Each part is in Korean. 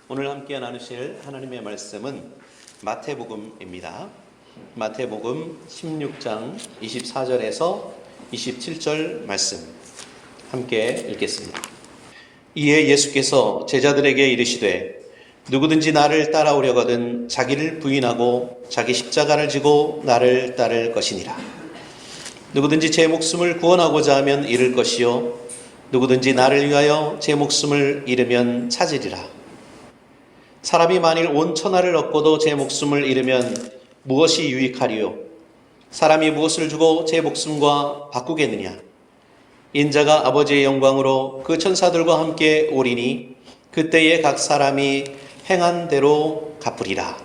오늘 함께 나누실 하나님의 말씀은 마태복음입니다. 마태복음 16장 24절에서 27절 말씀 함께 읽겠습니다. 이에 예수께서 제자들에게 이르시되 누구든지 나를 따라오려거든 자기를 부인하고 자기 십자가를 지고 나를 따를 것이니라. 누구든지 제 목숨을 구원하고자 하면 잃을 것이요 누구든지 나를 위하여 제 목숨을 잃으면 찾으리라. 사람이 만일 온 천하를 얻고도 제 목숨을 잃으면 무엇이 유익하리요? 사람이 무엇을 주고 제 목숨과 바꾸겠느냐? 인자가 아버지의 영광으로 그 천사들과 함께 오리니 그때에 각 사람이 행한 대로 갚으리라.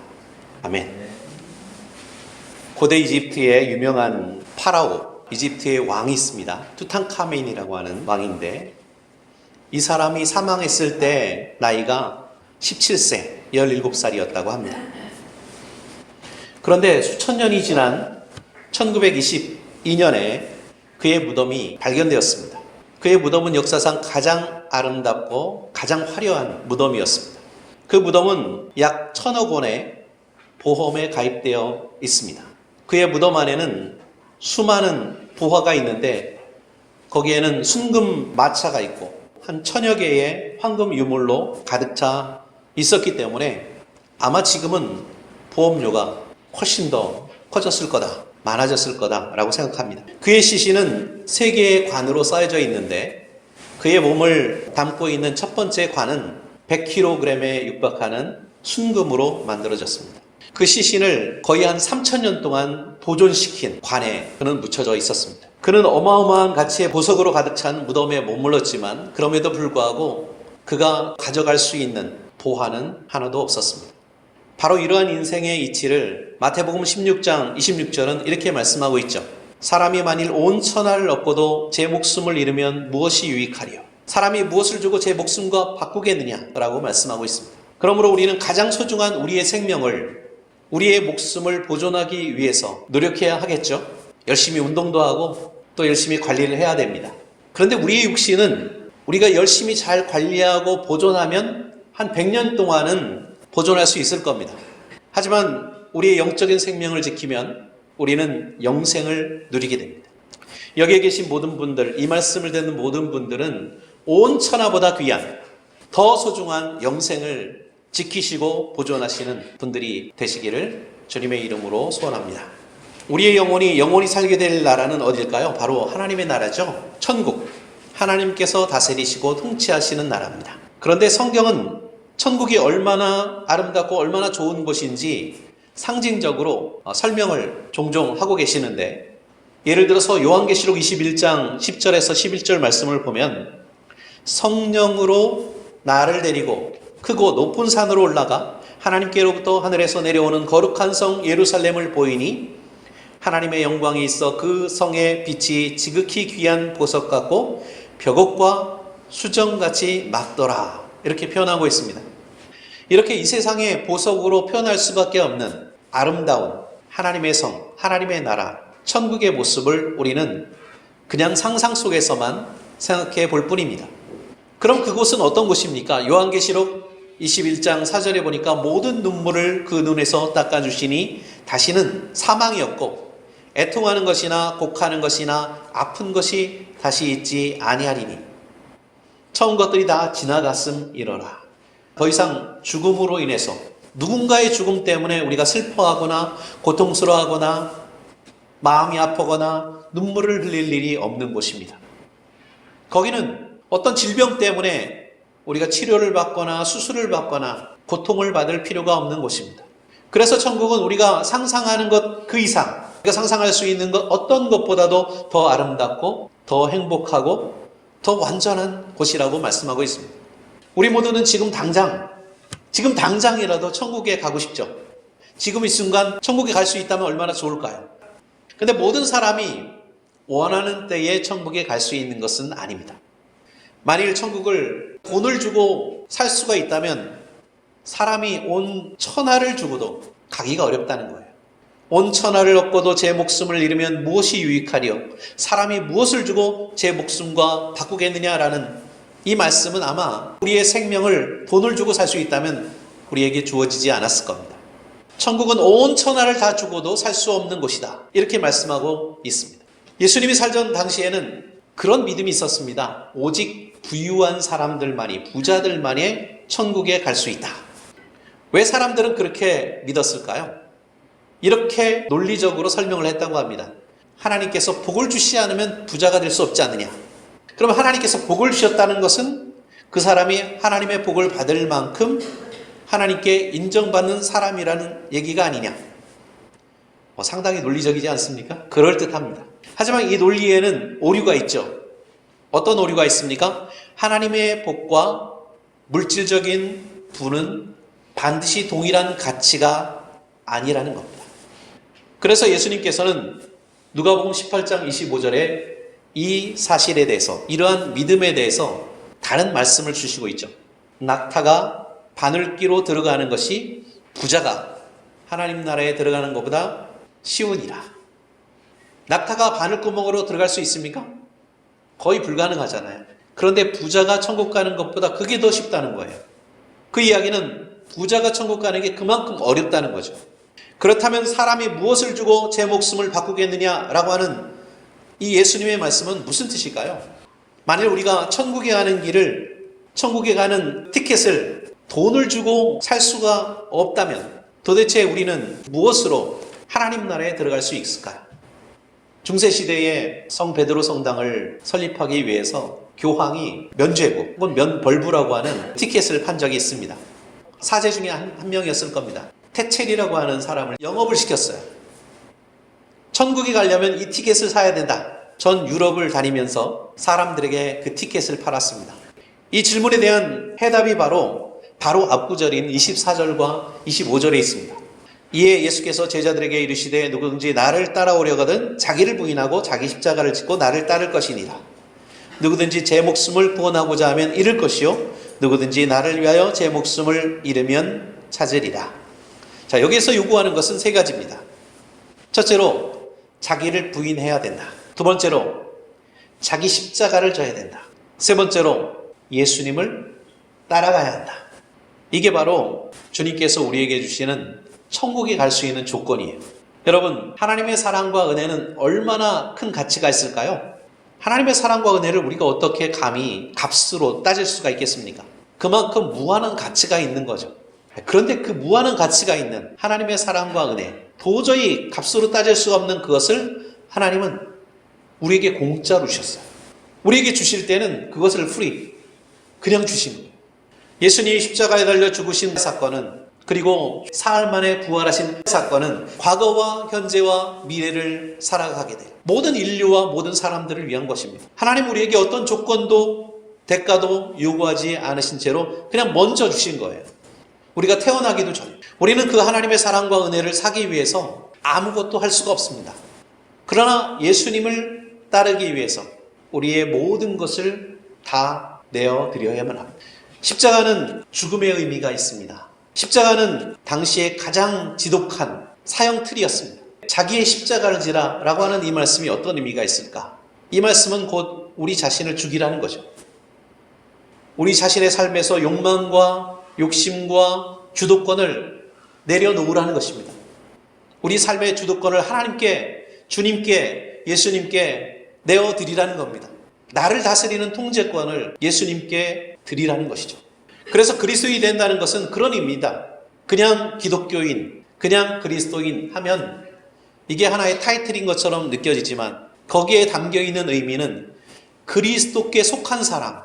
아멘. 고대 이집트의 유명한 파라오, 이집트의 왕이 있습니다. 투탕카멘이라고 하는 왕인데 이 사람이 사망했을 때 나이가 17세, 17살이었다고 합니다. 그런데 수천 년이 지난 1922년에 그의 무덤이 발견되었습니다. 그의 무덤은 역사상 가장 아름답고 가장 화려한 무덤이었습니다. 그 무덤은 약 1,000억 원의 보험에 가입되어 있습니다. 그의 무덤 안에는 수많은 부화가 있는데 거기에는 순금 마차가 있고 한 1,000여 개의 황금 유물로 가득 차 있었기 때문에 아마 지금은 보험료가 훨씬 더 커졌을 거다, 많아졌을 거다라고 생각합니다. 그의 시신은 3개의 관으로 쌓여져 있는데 그의 몸을 담고 있는 첫 번째 관은 100kg에 육박하는 순금으로 만들어졌습니다. 그 시신을 거의 한 3,000년 동안 보존시킨 관에 그는 묻혀져 있었습니다. 그는 어마어마한 가치의 보석으로 가득 찬 무덤에 머물렀지만 그럼에도 불구하고 그가 가져갈 수 있는 보화는 하나도 없었습니다. 바로 이러한 인생의 이치를 마태복음 16장 26절은 이렇게 말씀하고 있죠. 사람이 만일 온 천하를 얻고도 제 목숨을 잃으면 무엇이 유익하리요? 사람이 무엇을 주고 제 목숨과 바꾸겠느냐? 라고 말씀하고 있습니다. 그러므로 우리는 가장 소중한 우리의 생명을, 우리의 목숨을 보존하기 위해서 노력해야 하겠죠. 열심히 운동도 하고 또 열심히 관리를 해야 됩니다. 그런데 우리의 육신은 우리가 열심히 잘 관리하고 보존하면 한 100년 동안은 보존할 수 있을 겁니다. 하지만 우리의 영적인 생명을 지키면 우리는 영생을 누리게 됩니다. 여기에 계신 모든 분들, 이 말씀을 듣는 모든 분들은 온 천하보다 귀한, 더 소중한 영생을 지키시고 보존하시는 분들이 되시기를 주님의 이름으로 소원합니다. 우리의 영혼이 살게 될 나라는 어딜까요? 바로 하나님의 나라죠. 천국. 하나님께서 다스리시고 통치하시는 나라입니다. 그런데 성경은 천국이 얼마나 아름답고 얼마나 좋은 곳인지 상징적으로 설명을 종종 하고 계시는데, 예를 들어서 요한계시록 21장 10절에서 11절 말씀을 보면 성령으로 나를 데리고 크고 높은 산으로 올라가 하나님께로부터 하늘에서 내려오는 거룩한 성 예루살렘을 보이니 하나님의 영광이 있어 그 성의 빛이 지극히 귀한 보석 같고 벽옥과 수정같이 맑더라, 이렇게 표현하고 있습니다. 이렇게 이 세상의 보석으로 표현할 수밖에 없는 아름다운 하나님의 성, 하나님의 나라, 천국의 모습을 우리는 그냥 상상 속에서만 생각해 볼 뿐입니다. 그럼 그곳은 어떤 곳입니까? 요한계시록 21장 4절에 보니까 모든 눈물을 그 눈에서 닦아주시니 다시는 사망이 없고 애통하는 것이나 곡하는 것이나 아픈 것이 다시 있지 아니하리니 처음 것들이 다 지나갔음이로라. 더 이상 죽음으로 인해서 누군가의 죽음 때문에 우리가 슬퍼하거나 고통스러워하거나 마음이 아프거나 눈물을 흘릴 일이 없는 곳입니다. 거기는 어떤 질병 때문에 우리가 치료를 받거나 수술을 받거나 고통을 받을 필요가 없는 곳입니다. 그래서 천국은 우리가 상상하는 것 그 이상, 우리가 상상할 수 있는 것 어떤 것보다도 더 아름답고 더 행복하고 더 완전한 곳이라고 말씀하고 있습니다. 우리 모두는 지금 당장이라도 천국에 가고 싶죠. 지금 이 순간 천국에 갈 수 있다면 얼마나 좋을까요? 근데 모든 사람이 원하는 때에 천국에 갈 수 있는 것은 아닙니다. 만일 천국을 돈을 주고 살 수가 있다면 사람이 온 천하를 주고도 가기가 어렵다는 거예요. 온 천하를 얻고도 제 목숨을 잃으면 무엇이 유익하리요? 사람이 무엇을 주고 제 목숨과 바꾸겠느냐라는 이 말씀은 아마 우리의 생명을 돈을 주고 살 수 있다면 우리에게 주어지지 않았을 겁니다. 천국은 온 천하를 다 주고도 살 수 없는 곳이다. 이렇게 말씀하고 있습니다. 예수님이 살던 당시에는 그런 믿음이 있었습니다. 오직 부유한 사람들만이, 부자들만이 천국에 갈 수 있다. 왜 사람들은 그렇게 믿었을까요? 이렇게 논리적으로 설명을 했다고 합니다. 하나님께서 복을 주시지 않으면 부자가 될 수 없지 않느냐. 그럼 하나님께서 복을 주셨다는 것은 그 사람이 하나님의 복을 받을 만큼 하나님께 인정받는 사람이라는 얘기가 아니냐. 상당히 논리적이지 않습니까? 그럴듯합니다. 하지만 이 논리에는 오류가 있죠. 어떤 오류가 있습니까? 하나님의 복과 물질적인 부는 반드시 동일한 가치가 아니라는 겁니다. 그래서 예수님께서는 누가복음 18장 25절에 이 사실에 대해서, 이러한 믿음에 대해서 다른 말씀을 주시고 있죠. 낙타가 바늘귀로 들어가는 것이 부자가 하나님 나라에 들어가는 것보다 쉬우니라. 낙타가 바늘구멍으로 들어갈 수 있습니까? 거의 불가능하잖아요. 그런데 부자가 천국 가는 것보다 그게 더 쉽다는 거예요. 그 이야기는 부자가 천국 가는 게 그만큼 어렵다는 거죠. 그렇다면 사람이 무엇을 주고 제 목숨을 바꾸겠느냐라고 하는 이 예수님의 말씀은 무슨 뜻일까요? 만일 우리가 천국에 가는 길을, 천국에 가는 티켓을 돈을 주고 살 수가 없다면 도대체 우리는 무엇으로 하나님 나라에 들어갈 수 있을까요? 중세시대에 성 베드로 성당을 설립하기 위해서 교황이 면죄부 혹은 면벌부라고 하는 티켓을 판 적이 있습니다. 사제 중에 한 명이었을 겁니다. 테첼이라고 하는 사람을 영업을 시켰어요. 천국에 가려면 이 티켓을 사야 된다. 전 유럽을 다니면서 사람들에게 그 티켓을 팔았습니다. 이 질문에 대한 해답이 바로 앞구절인 24절과 25절에 있습니다. 이에 예수께서 제자들에게 이르시되 누구든지 나를 따라오려거든 자기를 부인하고 자기 십자가를 짓고 나를 따를 것이니라. 누구든지 제 목숨을 구원하고자 하면 잃을 것이요 누구든지 나를 위하여 제 목숨을 잃으면 찾으리라. 자, 여기에서 요구하는 것은 세 가지입니다. 첫째로 자기를 부인해야 된다. 두 번째로 자기 십자가를 져야 된다. 세 번째로 예수님을 따라가야 한다. 이게 바로 주님께서 우리에게 주시는 천국에 갈 수 있는 조건이에요. 여러분, 하나님의 사랑과 은혜는 얼마나 큰 가치가 있을까요? 하나님의 사랑과 은혜를 우리가 어떻게 감히 값으로 따질 수가 있겠습니까? 그만큼 무한한 가치가 있는 거죠. 그런데 그 무한한 가치가 있는 하나님의 사랑과 은혜, 도저히 값으로 따질 수 없는 그것을 하나님은 우리에게 공짜로 주셨어요. 우리에게 주실 때는 그것을 프리, 그냥 주신 거예요. 예수님이 십자가에 달려 죽으신 사건은, 그리고 사흘 만에 부활하신 사건은 과거와 현재와 미래를 살아가게 돼요. 모든 인류와 모든 사람들을 위한 것입니다. 하나님 우리에게 어떤 조건도 대가도 요구하지 않으신 채로 그냥 먼저 주신 거예요. 우리가 태어나기도 전에. 우리는 그 하나님의 사랑과 은혜를 사기 위해서 아무것도 할 수가 없습니다. 그러나 예수님을 따르기 위해서 우리의 모든 것을 다 내어드려야만 합니다. 십자가는 죽음의 의미가 있습니다. 십자가는 당시에 가장 지독한 사형 틀이었습니다. 자기의 십자가를 지라 라고 하는 이 말씀이 어떤 의미가 있을까? 이 말씀은 곧 우리 자신을 죽이라는 거죠. 우리 자신의 삶에서 욕망과 욕심과 주도권을 내려놓으라는 것입니다. 우리 삶의 주도권을 하나님께, 주님께, 예수님께 내어드리라는 겁니다. 나를 다스리는 통제권을 예수님께 드리라는 것이죠. 그래서 그리스도인이 된다는 것은 그런 의미입니다. 그냥 기독교인, 그냥 그리스도인 하면 이게 하나의 타이틀인 것처럼 느껴지지만 거기에 담겨있는 의미는 그리스도께 속한 사람,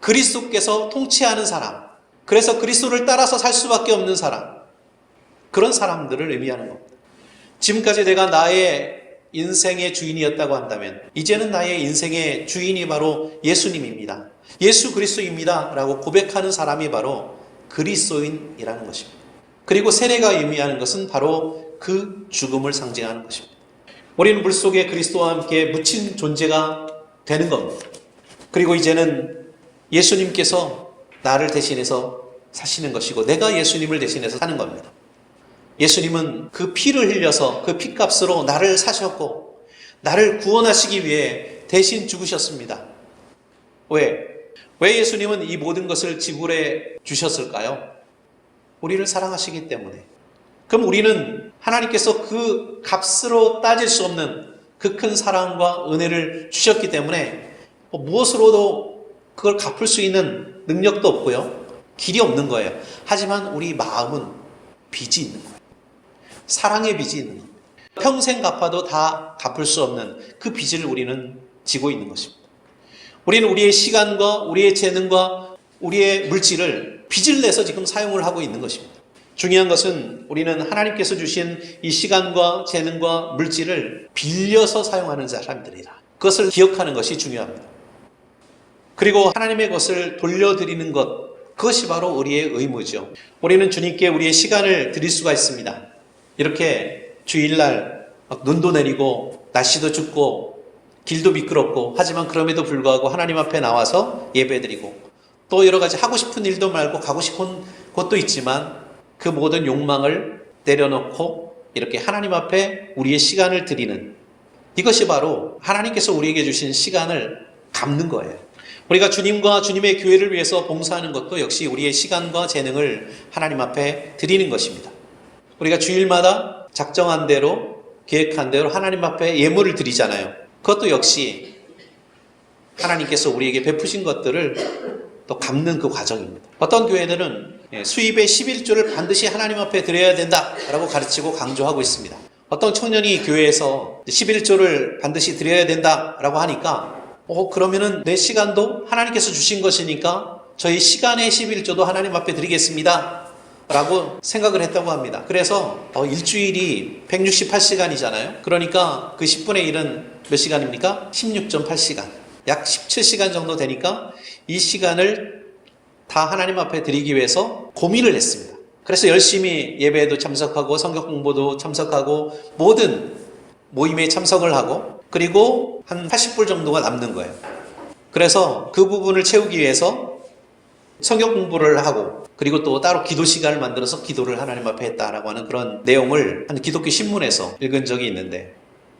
그리스도께서 통치하는 사람, 그래서 그리스도를 따라서 살 수밖에 없는 사람, 그런 사람들을 의미하는 겁니다. 지금까지 내가 나의 인생의 주인이었다고 한다면 이제는 나의 인생의 주인이 바로 예수님입니다. 예수 그리스도입니다 라고 고백하는 사람이 바로 그리스도인이라는 것입니다. 그리고 세례가 의미하는 것은 바로 그 죽음을 상징하는 것입니다. 우리는 물속에 그리스도와 함께 묻힌 존재가 되는 겁니다. 그리고 이제는 예수님께서 나를 대신해서 사시는 것이고 내가 예수님을 대신해서 사는 겁니다. 예수님은 그 피를 흘려서 그 피값으로 나를 사셨고 나를 구원하시기 위해 대신 죽으셨습니다. 왜? 왜 예수님은 이 모든 것을 지불해 주셨을까요? 우리를 사랑하시기 때문에. 그럼 우리는 하나님께서 그 값으로 따질 수 없는 그 큰 사랑과 은혜를 주셨기 때문에 무엇으로도 그걸 갚을 수 있는 능력도 없고요. 길이 없는 거예요. 하지만 우리 마음은 빚이 있는 거예요. 사랑의 빚이 있는 거예요. 평생 갚아도 다 갚을 수 없는 그 빚을 우리는 지고 있는 것입니다. 우리는 우리의 시간과 우리의 재능과 우리의 물질을 빚을 내서 지금 사용을 하고 있는 것입니다. 중요한 것은 우리는 하나님께서 주신 이 시간과 재능과 물질을 빌려서 사용하는 사람들이다. 그것을 기억하는 것이 중요합니다. 그리고 하나님의 것을 돌려드리는 것, 그것이 바로 우리의 의무죠. 우리는 주님께 우리의 시간을 드릴 수가 있습니다. 이렇게 주일날 눈도 내리고 날씨도 춥고 길도 미끄럽고 하지만 그럼에도 불구하고 하나님 앞에 나와서 예배드리고 또 여러 가지 하고 싶은 일도 말고 가고 싶은 곳도 있지만 그 모든 욕망을 내려놓고 이렇게 하나님 앞에 우리의 시간을 드리는, 이것이 바로 하나님께서 우리에게 주신 시간을 갚는 거예요. 우리가 주님과 주님의 교회를 위해서 봉사하는 것도 역시 우리의 시간과 재능을 하나님 앞에 드리는 것입니다. 우리가 주일마다 작정한 대로 계획한 대로 하나님 앞에 예물을 드리잖아요. 그것도 역시 하나님께서 우리에게 베푸신 것들을 또 갚는 그 과정입니다. 어떤 교회들은 수입의 11조를 반드시 하나님 앞에 드려야 된다라고 가르치고 강조하고 있습니다. 어떤 청년이 교회에서 11조를 반드시 드려야 된다라고 하니까 그러면은 내 시간도 하나님께서 주신 것이니까 저희 시간의 11조도 하나님 앞에 드리겠습니다 라고 생각을 했다고 합니다. 그래서 일주일이 168시간이잖아요. 그러니까 그 10분의 1은 몇 시간입니까? 16.8시간. 약 17시간 정도 되니까 이 시간을 다 하나님 앞에 드리기 위해서 고민을 했습니다. 그래서 열심히 예배에도 참석하고 성경 공부도 참석하고 모든 모임에 참석을 하고 그리고 한 80불 정도가 남는 거예요. 그래서 그 부분을 채우기 위해서 성경 공부를 하고 그리고 또 따로 기도 시간을 만들어서 기도를 하나님 앞에 했다라고 하는 그런 내용을 한 기독교 신문에서 읽은 적이 있는데,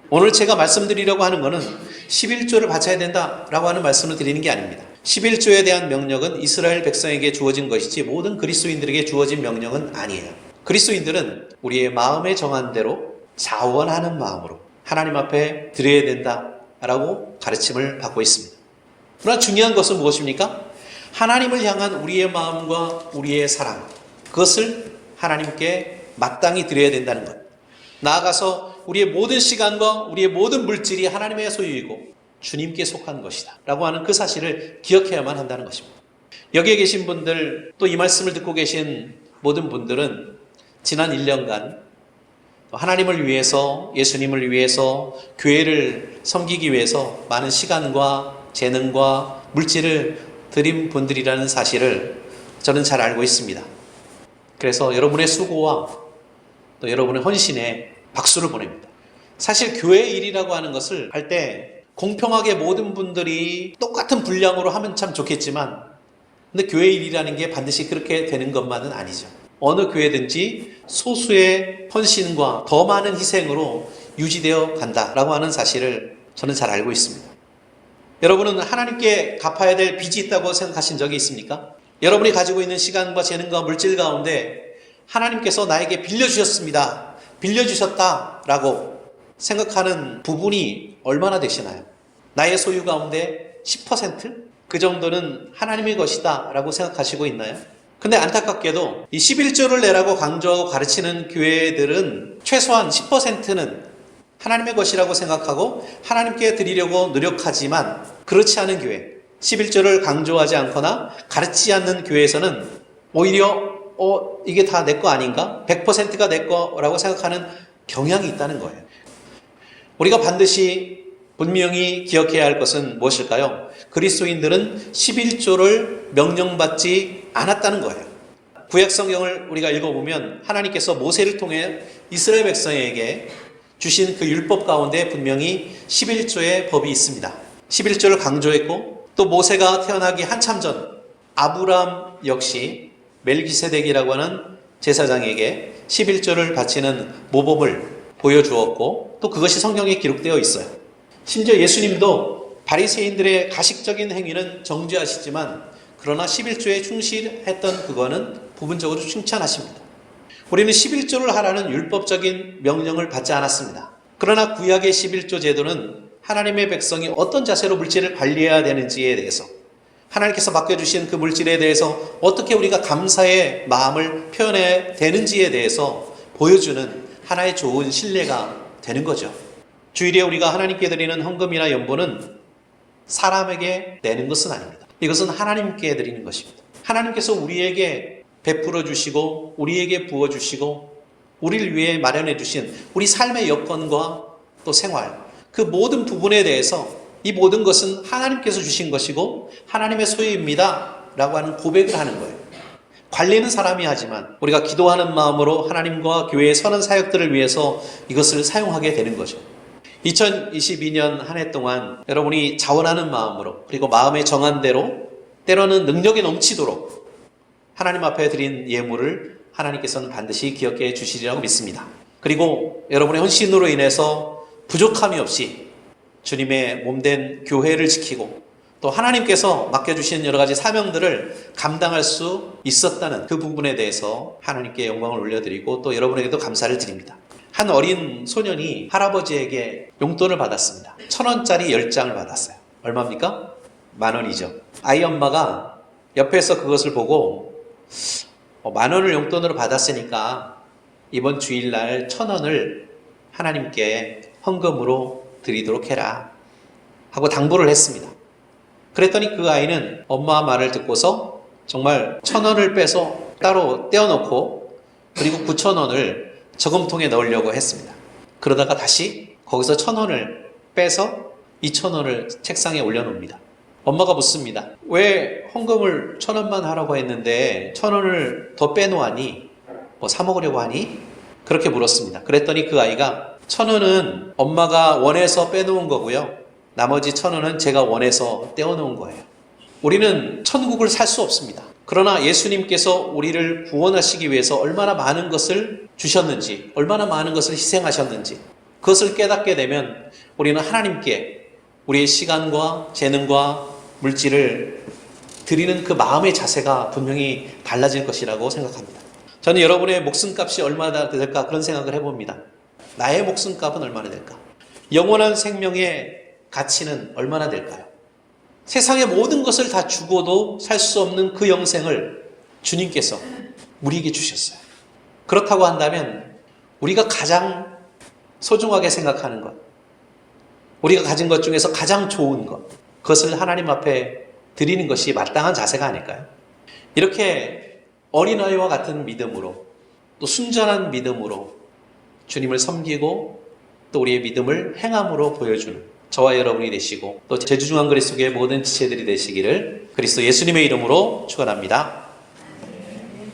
오늘 제가 말씀드리려고 하는 것은 11조를 바쳐야 된다라고 하는 말씀을 드리는 게 아닙니다. 11조에 대한 명령은 이스라엘 백성에게 주어진 것이지 모든 그리스도인들에게 주어진 명령은 아니에요. 그리스도인들은 우리의 마음에 정한 대로 자원하는 마음으로 하나님 앞에 드려야 된다라고 가르침을 받고 있습니다. 그러나 중요한 것은 무엇입니까? 하나님을 향한 우리의 마음과 우리의 사랑, 그것을 하나님께 마땅히 드려야 된다는 것. 나아가서 우리의 모든 시간과 우리의 모든 물질이 하나님의 소유이고 주님께 속한 것이다 라고 하는 그 사실을 기억해야만 한다는 것입니다. 여기에 계신 분들, 또 이 말씀을 듣고 계신 모든 분들은 지난 1년간 하나님을 위해서, 예수님을 위해서, 교회를 섬기기 위해서 많은 시간과 재능과 물질을 드린 분들이라는 사실을 저는 잘 알고 있습니다. 그래서 여러분의 수고와 또 여러분의 헌신에 박수를 보냅니다. 사실 교회 일이라고 하는 것을 할 때 공평하게 모든 분들이 똑같은 분량으로 하면 참 좋겠지만, 근데 교회 일이라는 게 반드시 그렇게 되는 것만은 아니죠. 어느 교회든지 소수의 헌신과 더 많은 희생으로 유지되어 간다라고 하는 사실을 저는 잘 알고 있습니다. 여러분은 하나님께 갚아야 될 빚이 있다고 생각하신 적이 있습니까? 여러분이 가지고 있는 시간과 재능과 물질 가운데 하나님께서 나에게 빌려주셨습니다, 빌려주셨다라고 생각하는 부분이 얼마나 되시나요? 나의 소유 가운데 10%? 그 정도는 하나님의 것이다 라고 생각하시고 있나요? 근데 안타깝게도 이 11조를 내라고 강조하고 가르치는 교회들은 최소한 10%는 하나님의 것이라고 생각하고 하나님께 드리려고 노력하지만, 그렇지 않은 교회, 11조를 강조하지 않거나 가르치지 않는 교회에서는 오히려 이게 다 내 거 아닌가? 100%가 내 거라고 생각하는 경향이 있다는 거예요. 우리가 반드시 분명히 기억해야 할 것은 무엇일까요? 그리스도인들은 11조를 명령받지 않았다는 거예요. 구약 성경을 우리가 읽어보면 하나님께서 모세를 통해 이스라엘 백성에게 주신 그 율법 가운데 분명히 11조의 법이 있습니다. 11조를 강조했고, 또 모세가 태어나기 한참 전 아브람 역시 멜기세덱이라고 하는 제사장에게 11조를 바치는 모범을 보여주었고, 또 그것이 성경에 기록되어 있어요. 심지어 예수님도 바리새인들의 가식적인 행위는 정죄하시지만 그러나 11조에 충실했던 그거는 부분적으로 칭찬하십니다. 우리는 11조를 하라는 율법적인 명령을 받지 않았습니다. 그러나 구약의 11조 제도는 하나님의 백성이 어떤 자세로 물질을 관리해야 되는지에 대해서, 하나님께서 맡겨주신 그 물질에 대해서 어떻게 우리가 감사의 마음을 표현해야 되는지에 대해서 보여주는 하나의 좋은 신뢰가 되는 거죠. 주일에 우리가 하나님께 드리는 헌금이나 연보는 사람에게 내는 것은 아닙니다. 이것은 하나님께 드리는 것입니다. 하나님께서 우리에게 베풀어 주시고 우리에게 부어 주시고 우리를 위해 마련해 주신 우리 삶의 여건과 또 생활, 그 모든 부분에 대해서 이 모든 것은 하나님께서 주신 것이고 하나님의 소유입니다 라고 하는 고백을 하는 거예요. 관리는 사람이 하지만 우리가 기도하는 마음으로 하나님과 교회에 서는 사역들을 위해서 이것을 사용하게 되는 거죠. 2022년 한 해 동안 여러분이 자원하는 마음으로, 그리고 마음의 정한 대로, 때로는 능력이 넘치도록 하나님 앞에 드린 예물을 하나님께서는 반드시 기억해 주시리라고 믿습니다. 그리고 여러분의 헌신으로 인해서 부족함이 없이 주님의 몸된 교회를 지키고 또 하나님께서 맡겨주신 여러 가지 사명들을 감당할 수 있었다는 그 부분에 대해서 하나님께 영광을 올려드리고 또 여러분에게도 감사를 드립니다. 한 어린 소년이 할아버지에게 용돈을 받았습니다. 1,000원짜리 10장을 받았어요. 얼마입니까? 10,000원이죠. 아이 엄마가 옆에서 그것을 보고 10,000원을 용돈으로 받았으니까 이번 주일날 1,000원을 하나님께 헌금으로 드리도록 해라 하고 당부를 했습니다. 그랬더니 그 아이는 엄마 말을 듣고서 정말 1,000원을 빼서 따로 떼어놓고 그리고 9,000원을 저금통에 넣으려고 했습니다. 그러다가 다시 거기서 1,000원을 빼서 2,000원을 책상에 올려놓습니다. 엄마가 묻습니다. 왜 헌금을 1,000원만 하라고 했는데 1,000원을 더 빼놓으니? 뭐 사 먹으려고 하니? 그렇게 물었습니다. 그랬더니 그 아이가 1,000원은 엄마가 원해서 빼놓은 거고요. 나머지 1,000원은 제가 원해서 떼어놓은 거예요. 우리는 천국을 살 수 없습니다. 그러나 예수님께서 우리를 구원하시기 위해서 얼마나 많은 것을 주셨는지, 얼마나 많은 것을 희생하셨는지 그것을 깨닫게 되면 우리는 하나님께 우리의 시간과 재능과 물질을 드리는 그 마음의 자세가 분명히 달라질 것이라고 생각합니다. 저는 여러분의 목숨값이 얼마나 될까 그런 생각을 해봅니다. 나의 목숨값은 얼마나 될까? 영원한 생명의 가치는 얼마나 될까요? 세상의 모든 것을 다 주고도 살 수 없는 그 영생을 주님께서 우리에게 주셨어요. 그렇다고 한다면 우리가 가장 소중하게 생각하는 것, 우리가 가진 것 중에서 가장 좋은 것, 그것을 하나님 앞에 드리는 것이 마땅한 자세가 아닐까요? 이렇게 어린아이와 같은 믿음으로, 또 순전한 믿음으로 주님을 섬기고 또 우리의 믿음을 행함으로 보여주는 저와 여러분이 되시고 또 제주중앙그리스도교의 모든 지체들이 되시기를 그리스도 예수님의 이름으로 축원합니다.